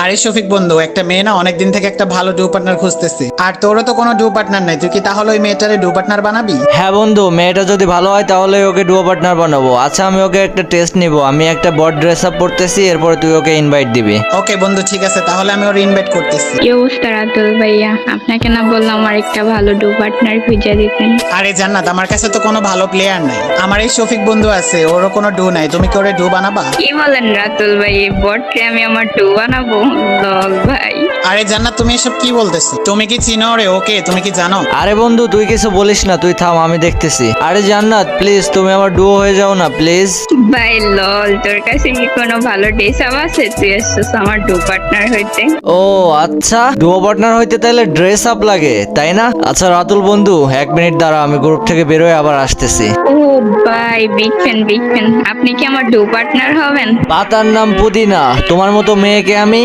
আরে শফিক বন্ধু, একটা মেয়ে না অনেকদিন থেকে একটা ভালো ডু পার্টনার খুঁজতেছে, আর তোরও তো কোনো ডু পার্টনার নাই, তুই কি তাহলে ওই মেয়েটারে ডু পার্টনার বানাবি? হ্যাঁ বন্ধু, মেয়েটা যদি ভালো হয় তাহলে ওকে ডুও পার্টনার বানাবো। আচ্ছা, আমি ওকে একটা টেস্ট নিব। আমি একটা বড ড্রেস আপ পড়তেছি, এরপরে তুই ওকে ইনভাইট দিবি। ওকে বন্ধু, ঠিক আছে, তাহলে আমি ওর ইনভাইট করতেছি। কি অবস্থা রাতুল ভাইয়া? আপনাকে না বললাম আমার একটা ভালো ডু পার্টনার খুঁজে দিতেন। আরে জান্নাত, আমার কাছে তো কোনো ভালো প্লেয়ার নাই, আমার এই শফিক বন্ধু আছে, ওরও কোনো ডু নাই, তুমি কি ওরে ডু বানাবা? কি বলেন রাতুল ভাই, এই বটকে আমি আমার ডু বানাবো? লল ভাই। আরে জান্নাত, তুমি এসব কি বলতেছো? তুমি কি চিনো ওরে? ওকে, তুমি কি জানো? আরে বন্ধু, তুই কিছু বলিস না, তুই থাম, আমি দেখতেছি। আরে জান্নাত, প্লিজ তুমি আমার ডুও হয়ে যাও না প্লিজ। ভাই লল, তোর কাছে কি কোনো ভালো ড্রেস আপ আছে? তুই এসছিস আমার ডু পার্টনার হইতে? ও আচ্ছা, ডুও পার্টনার হইতে তাহলে ড্রেস আপ লাগে, তাই না? আচ্ছা রাতুল বন্ধু, 1 মিনিট দাঁড়া, আমি গ্রুপ থেকে বেরোয় আবার আসতেছি। ও ভাই, বিগ ফ্যান বিগ ফ্যান। আপনি কি আমার ডু পার্টনার হবেন? পাতার নাম পুদিনা, তোমার মতো মেয়েকে আমি